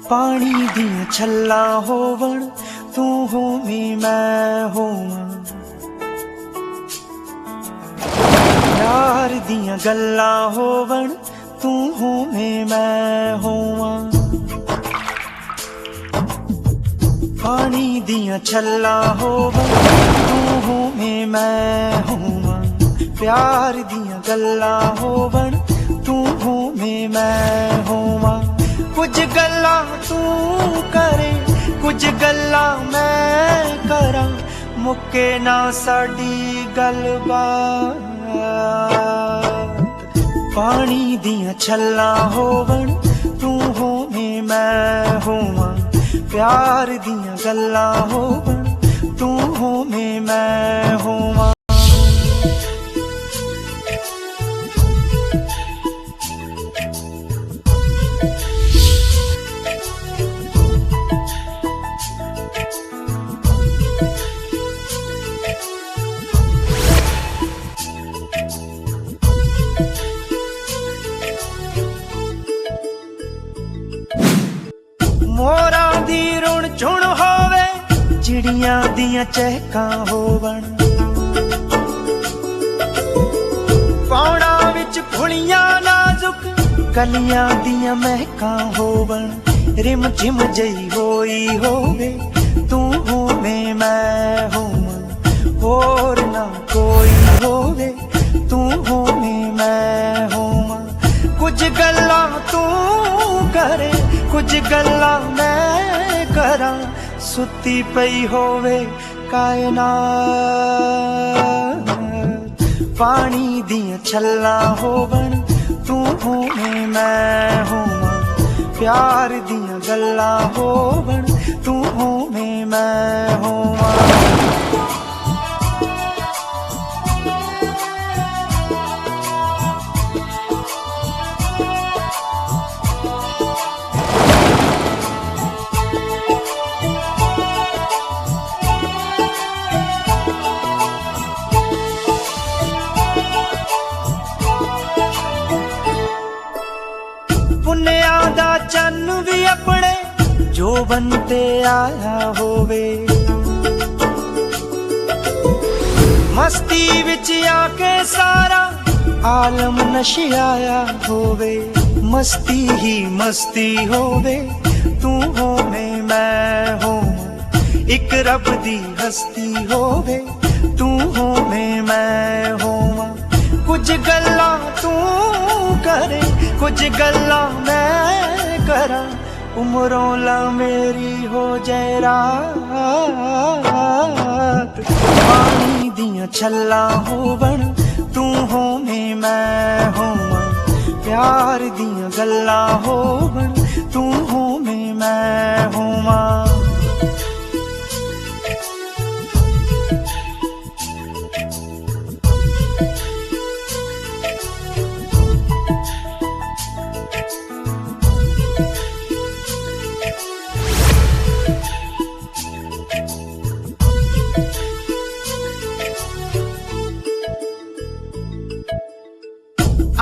पानी दियां छल्लां होवण तू होवीं मैं होवां, प्यार दियां गल्लां होवण तू होवें मैं होवां। पानी दियां छल्लां होवण तू होवें मैं होवां, प्यार दियां गल्लां होवण तू होवें मैं होवां। कुछ गल्लां तू करे कुछ गल्लां मैं करां, मुक्के ना साडी गलबात। पानी दियां छल्लां होवण तू होवें मैं होवां, प्यार दियां गल्लां होवण तू होवें मैं होवां। मोरां दी रुण झुण होवे चिड़ियां दियां चहकां होवण, पौड़ा विच फुलियां नाजुक कलियां दियां महकां होवण। रिम झिम जई होई होवे तू होवें मैं होवां, होर ना कोई होवे तू होवें मैं होवां। कुछ गल्लां तू करे कुछ गल्लां मैं करां, सुती पई होवे कायनात। पानी दियां छल्लां होवण तू होवें मैं होवां, प्यार दियां गल्लां होवण तू होवें मैं होवां। पुन्निया दा चन्न भी अपने जोबन ते आया होवे, मस्ती विच आके सारा आलम नशियाया होवे। मस्ती ही मस्ती होवे तू होवें मैं होवां, इक रब दी हस्ती होवे तू होवें मैं होवां। कुछ गल्लां तू करे कुछ गल्लां मैं करां, उमरों ला मेरी हो जाए रात। पानी दियां छल्लां होवण तू होवें मैं होवां, प्यार दियां गल्लां होवण तू होवें मैं होवां।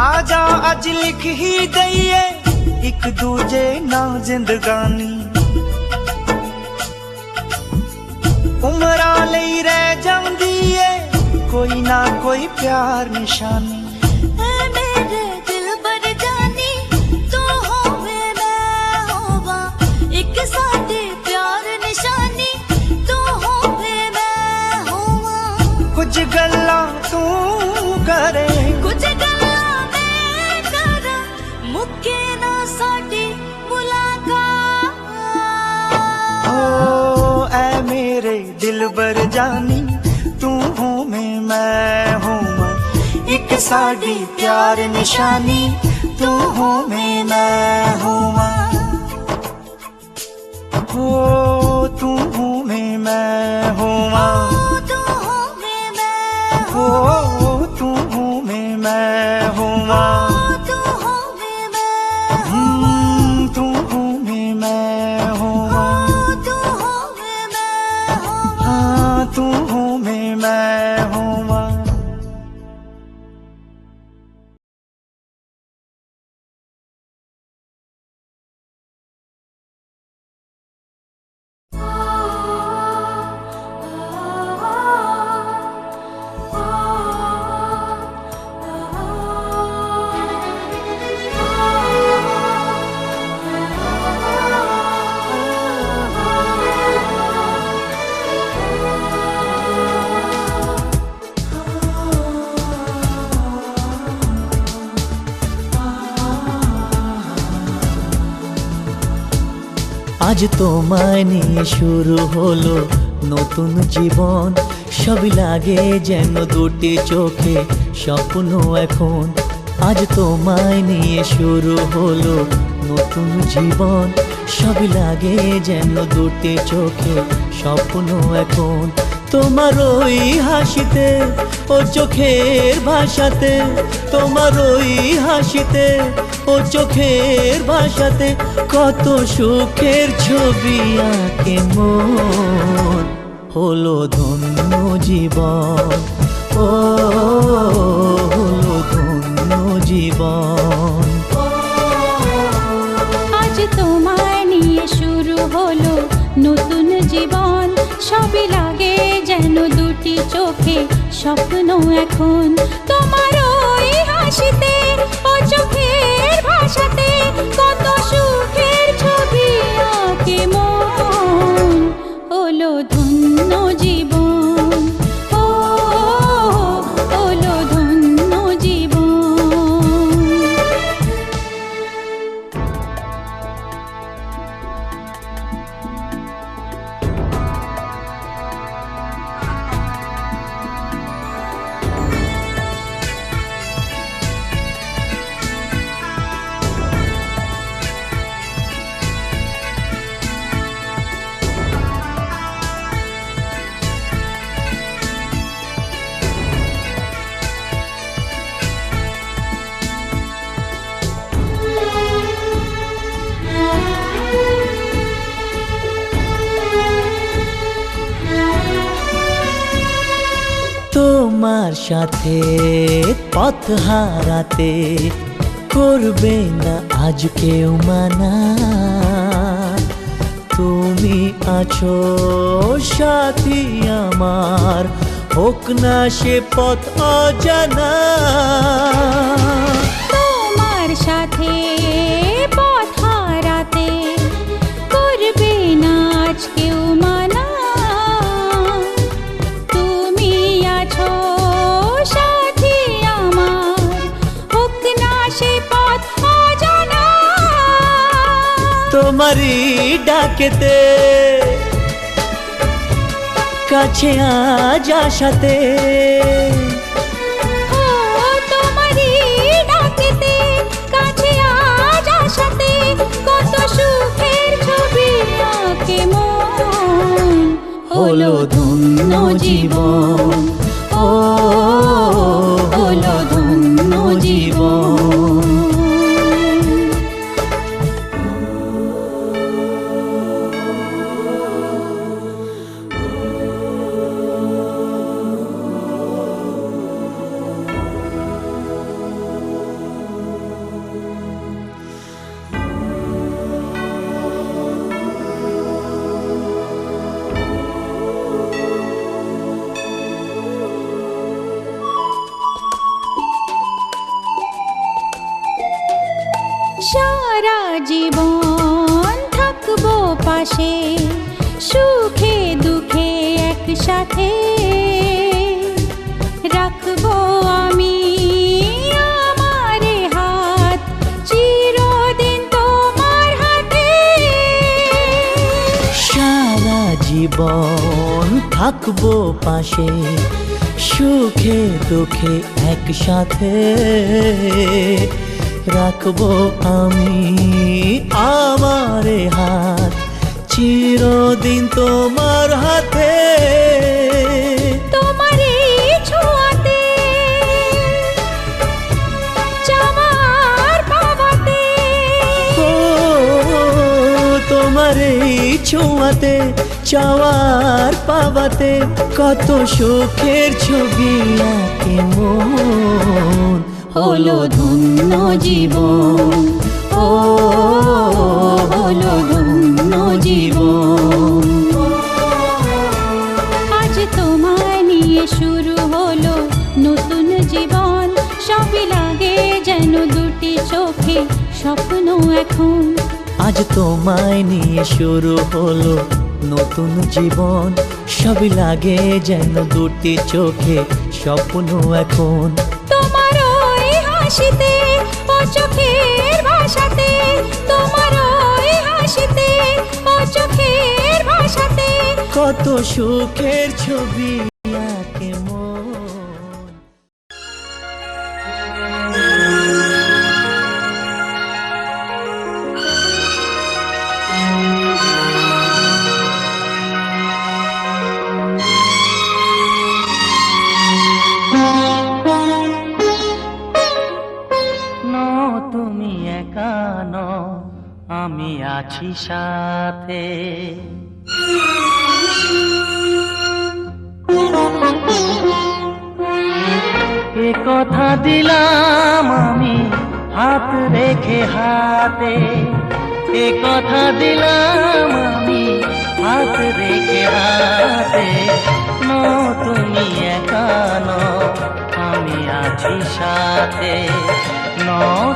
आजा अज लिख ही दईए एक दूजे ना जिंदगानी, उमरां लई रह जांदी ए कोई ना कोई प्यार निशानी। मेरे दिल पर जानी तू होवे मैं होवां, एक साडे प्यार निशानी तू होवे मैं होवां। कुछ गल्लां तू करे कुछ गल्लां मैं करां, मुक्के ना साडी मुलाकात। ओ ऐ मेरे दिल बर जानी तू होवें मैं होवां, एक साडी प्यार निशानी तू होवें मैं होवां। हो तू होवें मैं होवां, तू होवे मैं हो तू होवें मैं होवां। तू होवे मैं तू होवें मैं होवां, तू होवे मैं हाँ तू होवें मैं होवां। আজ তোমায় নিয়ে শুরু হলো নতুন জীবন, সবই লাগে যেন দুটি চোখে স্বপ্ন এখন। আজ তোমায় নিয়ে শুরু হলো নতুন জীবন, সবই লাগে যেন দুটি চোখে স্বপ্ন এখন। তোমার ওই হাসিতে ও চোখের ভাষাতে, তোমার ওই হাসিতে ও চোখের ভাষাতে কত সুখের ছবি আঁকে মন। হলো ধন্য জীবন, ও হলো ধন্য জীবন। আজ তোমায় নিয়ে শুরু হলো নতুন জীবন, সবই লাগে যেন দুটি চোখে স্বপ্ন এখন। তোমার ওই হাসিতে ও চোখের ভাষাতে কত সুখের ছবি আঁকে মন। হলো ধন্য জীবন, ও হলো ধন্য জীবন। তোমার সাথে পথ হারাতে করবে না আজ কেউ মানা। তুমি আছো সাথী আমার, হোক না সে পথ অজানা। তোমার সাথে পথ হারাতে করবে না আজ কেউ মানা। তুমি আছো সাথী আমার, হোক না সে পথ অজানা। তোমারই ডাকেতে কাছে আজ আসাতে, ও তোমারই ডাকেতে কাছে আজ আসাতে কত সুখের ছবি আঁকে মন। হলো ধন্য জীবন, ও হলো ধন্য জীবন। সারা জীবন থাকবো পাশে, সুখে দুঃখে একসাথে রাখবো আমি আমার হাত চিরদিন তোমার হাতে। সারা জীবন থাকবো পাশে, সুখে দুঃখে একসাথে রাখবো আমি আমার হাত চিরদিন তোমার হাতে। তোমার এই ছোঁয়াতে চাওয়ার পাওয়াতে, ও তোমার এই ছোঁয়াতে চাওয়ার পাওয়াতে কত সুখের ছবি আঁকে মন। হলো ধন্য জীবন, ও হলো ধন্য জীবন। আজ তোমায় নিয়ে শুরু হলো নতুন জীবন, সবই লাগে যেন দুটি চোখে স্বপ্ন এখন। আজ তোমায় নিয়ে শুরু হলো নতুন জীবন, সবই লাগে যেন দুটি চোখে স্বপ্ন এখন। তোমার ওই হাসিতে ও চোখের ভাষাতে, তোমার ওই হাসিতে ও কত সুখের ছবি আঁকে মন। তুমি একা নও, আমি আছি সাথে। এ কথা দিলাম আমি হাত রেখে হাতে, এ কথা দিলাম আমি হাত রেখে হাতে। তুমি একা নও, আমি আছি সাথে।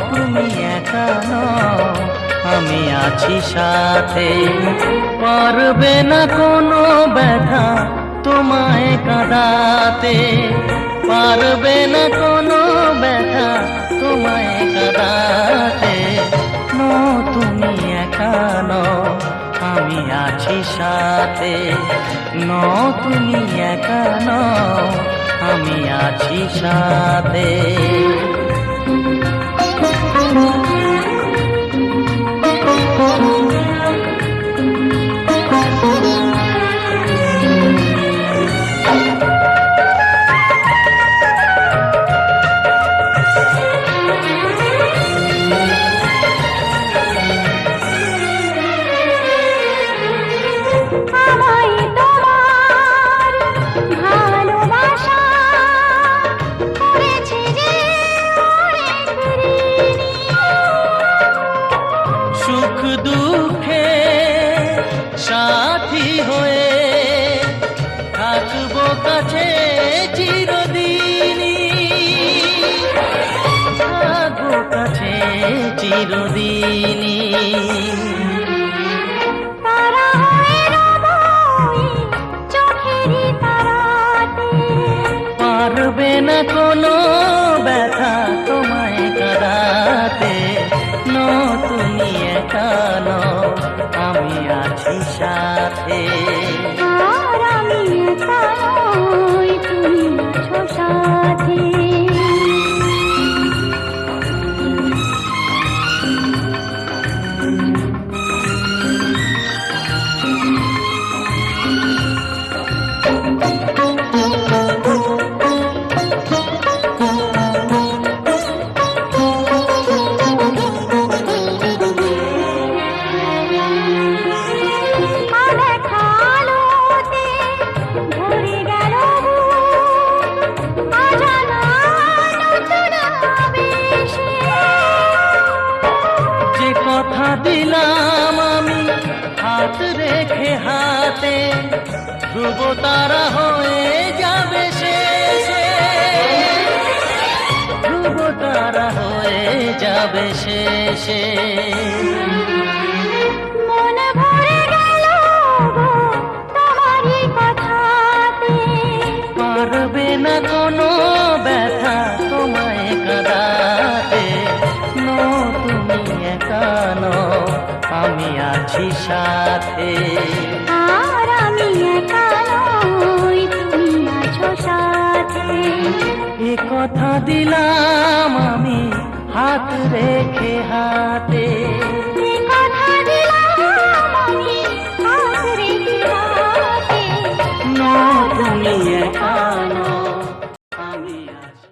তুমি একা নও, আমি আছি সাথে। পারবে না কোনো ব্যথা তোমায় কাঁদাতে, পারবে না কোনো ব্যথা তোমায় কাঁদাতে। তুমি একা নও, আমি আছি সাথে। তুমি একা নও, আমি আছি সাথে। সুখ দুঃখে সাথী হয়ে থাকবো কাছে চিরদিনই, থাকবো কাছে চিরদিনই। পারবে না কোনো ব্যথা তোমায় কাঁদাতে। তুমি একা নও, আমি আছি সাথে। আমি একা নই, তুমি আছো সাথে। কথা দিলাম আমি হাত রেখে হাতে, ধ্রুব তারা হয়ে যাবে শেষে, ধ্রুব তারা হয়ে যাবে শেষে। মন ভরে গেল গো তোমারই কথাতে, পারবে না কোনো ব্যথা তোমায় কাঁদাতে। তুমি একা নও, আমি আছি সাথে। আর আমি একা নই, তুমি আছো সাথে। এ কথা দিলাম আমি হাত রেখে হাতে, এ কথা দিলাম আমি হাত রেখে হাতে। তুমি একা নও, আমি আছি।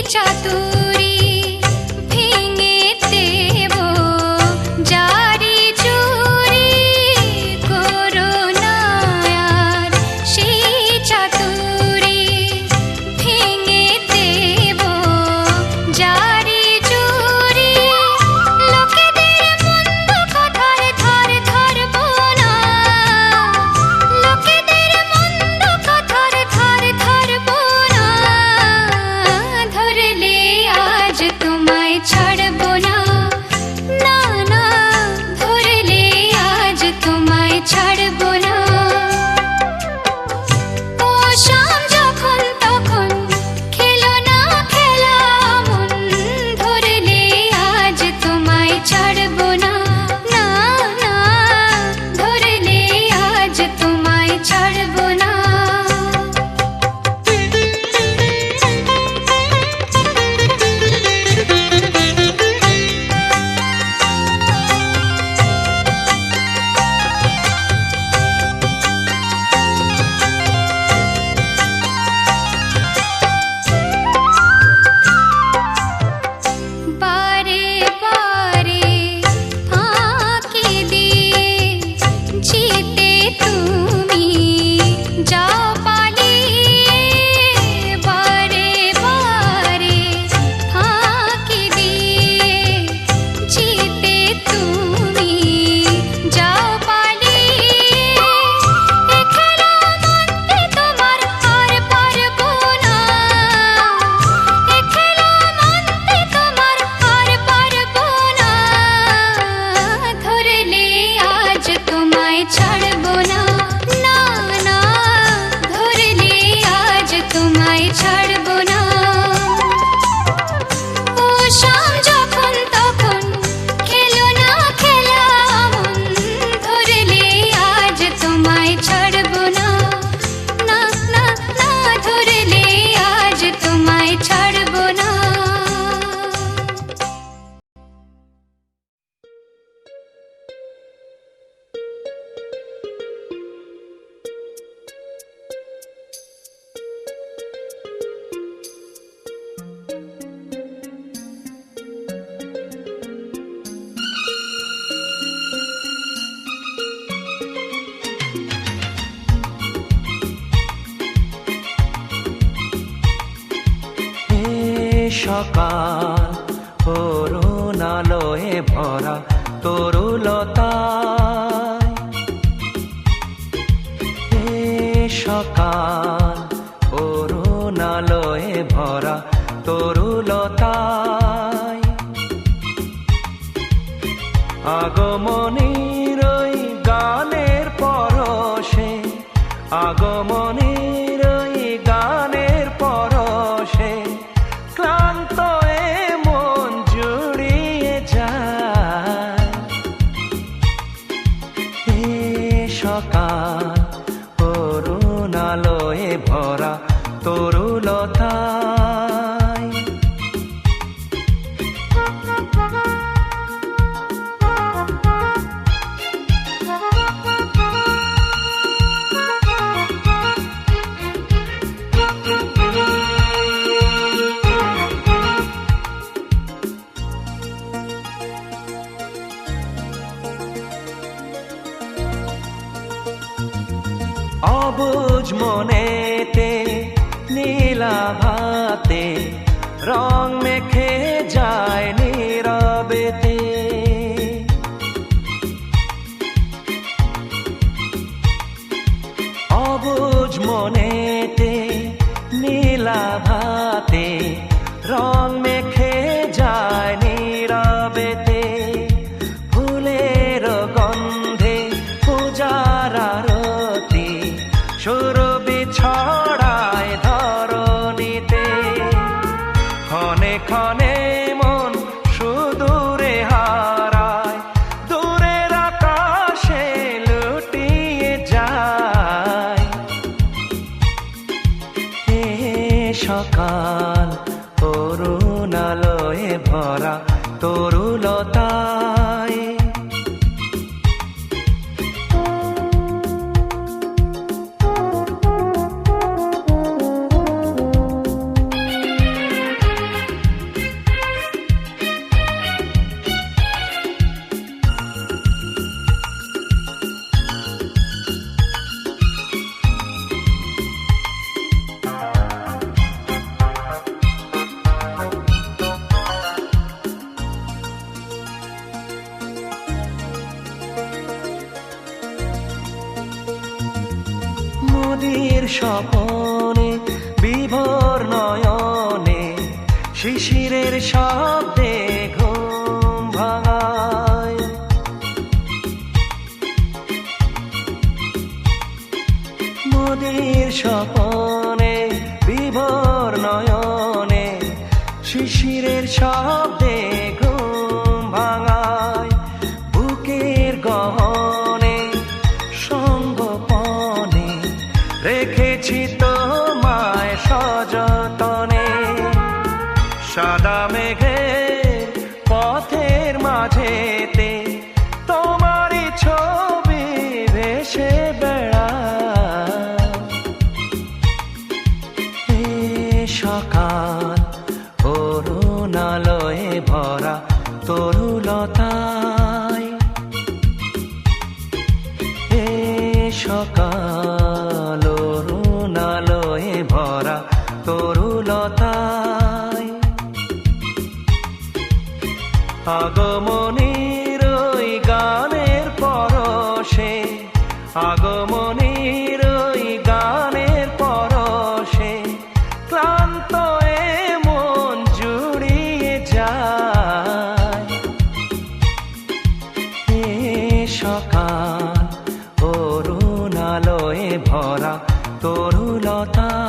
চাতুরি ভেঙে দেব জারি চুরি করো না আর সেই চাতুরি ভেঙে দেব জারি চুরি লোকেদের মন্দ কথার ধার ধরবো না লোকেদের মন্দ কথার ধার ধরবো না ধরলে আজ তোমায় ছাড়বো না না না ধরলে আজ তোমায় ছাড়বো না ও শাম যখন তখন খেলো না খেলা মন ধরলে আজ তোমায় ছাড়বো না না না ধরলে আজ তোমায় ছাড়বো না বারে বারে ফাঁকি দিয়ে জিতে তুমি যাও পালিয়ে বারে বারে ফাঁকি দিয়ে জিতে তুমি যাও পালিয়ে এ খেলা মানতে তোমার আর পারবো না এ খেলা মানতে তোমার আর পারবো না ধরলে আজ তোমায় ছাড়বো না না না ধরলে আজ তোমায় ছাড়বো না ও শাম যখন তখন খেলো না খেলা মন ধরলে আজ তোমায় ছাড়বো না না না না ধরলে আজ তোমায় ছাড়বো না এ সকাল করুণ আলোয় ভরা তরুলতায় এ সকাল করুণ আলোয় ভরা তরুলতায় আগমনীর ওই গানের পরশে আগমনীর ওই গানের পরশে ক্লান্ত এ মন জুড়িয়ে যায় এ সকাল করুণ আলোয় ভরা তরুলতায় অবুঝ মনেতে নীলাভাতে রং মেখে যায় নীরবেতে অবুঝ মনেতে নীলাভাতে রং মেখে যায় নীরবেতে ফুলের গন্ধে পূজার আরতি সুরভি ছড়ায় ধরণীতে ক্ষণে ক্ষণে মন সুদূরে হারায় দূরের আকাশে লুটিয়ে যায় এ সকাল করুণ আলোয় ভরা তরুলতায় স্বপনে বিভোর নয়নে শিশিরের শব্দে ঘুম ভাঙায়। মোদের স্বপনে বিভোর নয়নে শিশিরের শব্দে ঘুম ভাঙায়। বুকের গহনে সঙ্গপনে রেখেছি তোমায় সযতনে। সাদা মেঘের পথের মাঝেতে তোমারই ছবি ভেসে বেড়ায়। এ সকাল অরুণালয়ে ভরা তরুলতায়। এ সকাল অরুণালয়ে ভরা তরুলতায়। আগমনীর ওই গানের পরশে, আগমনীর ওই গানের পরশে ক্লান্ত এ মন জুড়িয়ে যায়। এ সকাল অরুণালয়ে ভরা তরুলতায়।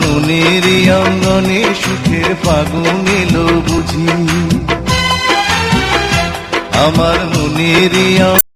আমার মনের অঙ্গনে সুখের ফাগুন এলো বুঝি। আমার মনের